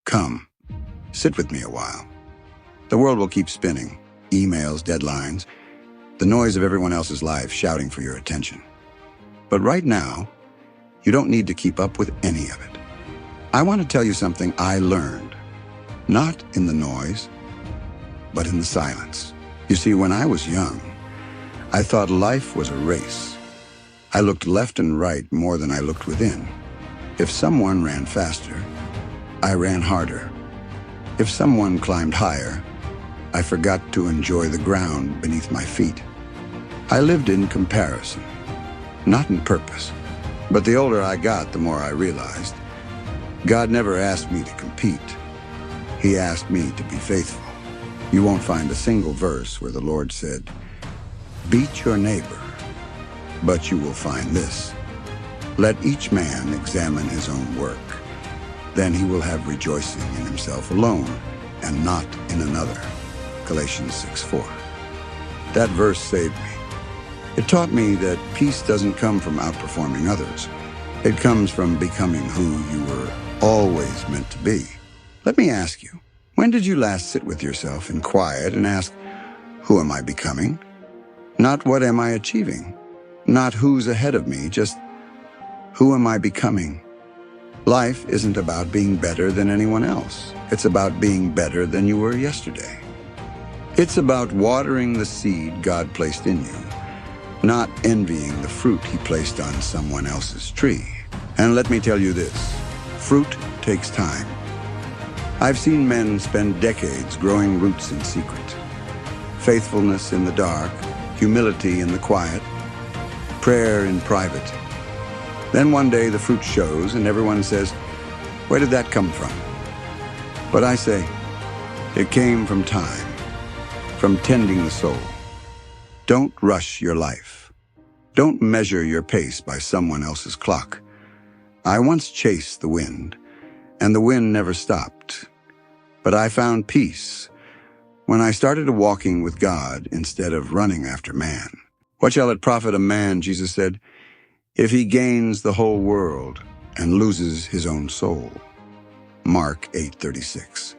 Come, sit with me a while. The world will keep spinning. Emails, deadlines, the noise of everyone else's life shouting for your attention. But right now, you don't need to keep up with any of it. I want to tell you something I learned, not in the noise, but in the silence. You see, when I was young, I thought life was a race. I looked left and right more than I looked within. If someone ran faster, I ran harder. If someone climbed higher, I forgot to enjoy the ground beneath my feet. I lived in comparison, not in purpose. But the older I got, the more I realized God never asked me to compete. He asked me to be faithful. You won't find a single verse where the Lord said, "Beat your neighbor," but you will find this: "Let each man examine his own work. Then he will have rejoicing in himself alone and not in another." Galatians 6:4. That verse saved me. It taught me that peace doesn't come from outperforming others. It comes from becoming who you were always meant to be. Let me ask you, when did you last sit with yourself in quiet and ask, who am I becoming? Not what am I achieving? Not who's ahead of me, just who am I becoming? Life isn't about being better than anyone else. It's about being better than you were yesterday. It's about watering the seed God placed in you, not envying the fruit he placed on someone else's tree. And let me tell you this, fruit takes time. I've seen men spend decades growing roots in secret. Faithfulness in the dark, humility in the quiet, prayer in private. Then one day the fruit shows and everyone says, "Where did that come from?" But I say, it came from time, from tending the soul. Don't rush your life. Don't measure your pace by someone else's clock. I once chased the wind, and the wind never stopped. But I found peace when I started walking with God instead of running after man. What shall it profit a man, Jesus said, if he gains the whole world and loses his own soul? Mark 8:36.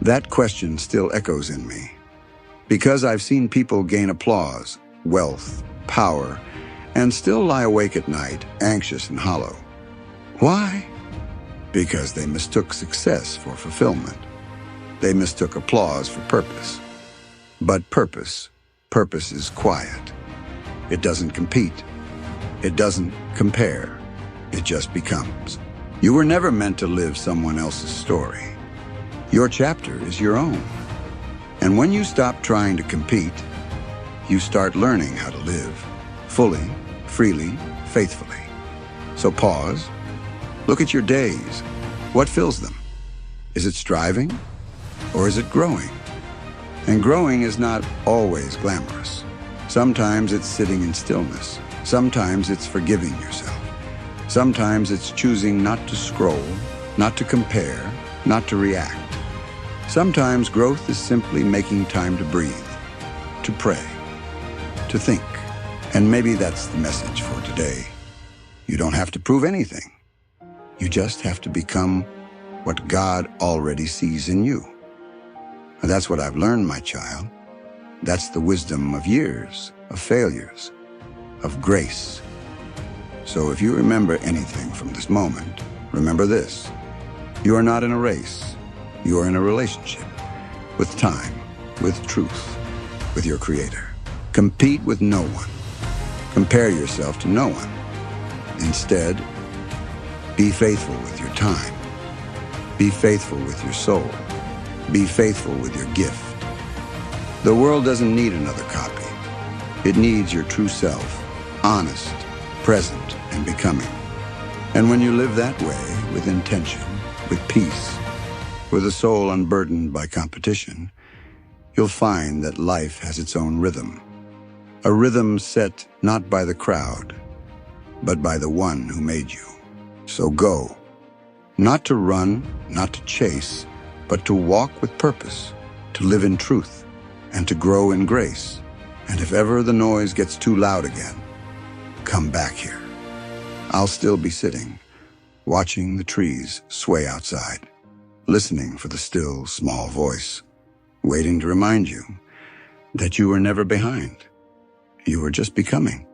That question still echoes in me, because I've seen people gain applause, wealth, power, and still lie awake at night, anxious and hollow. Why? Because they mistook success for fulfillment. They mistook applause for purpose. But purpose is quiet. It doesn't compete. It doesn't compare. It just becomes. You were never meant to live someone else's story. Your chapter is your own. And when you stop trying to compete, you start learning how to live fully, freely, faithfully. So pause, look at your days. What fills them? Is it striving or is it growing? And growing is not always glamorous. Sometimes it's sitting in stillness. Sometimes it's forgiving yourself. Sometimes it's choosing not to scroll, not to compare, not to react. Sometimes growth is simply making time to breathe, to pray, to think. And maybe that's the message for today. You don't have to prove anything. You just have to become what God already sees in you. And that's what I've learned, my child. That's the wisdom of years, of failures, of grace. So if you remember anything from this moment, remember this: you are not in a race. You are in a relationship with time, with truth, with your Creator. Compete with no one. Compare yourself to no one. Instead, be faithful with your time. Be faithful with your soul. Be faithful with your gift. The world doesn't need another copy. It needs your true self, honest, present, and becoming. And when you live that way, with intention, with peace, with a soul unburdened by competition, you'll find that life has its own rhythm. A rhythm set not by the crowd, but by the one who made you. So go, not to run, not to chase, but to walk with purpose, to live in truth, and to grow in grace. And if ever the noise gets too loud again, come back here. I'll still be sitting, watching the trees sway outside. listening for the still, small voice, waiting to remind you that you were never behind. You were just becoming.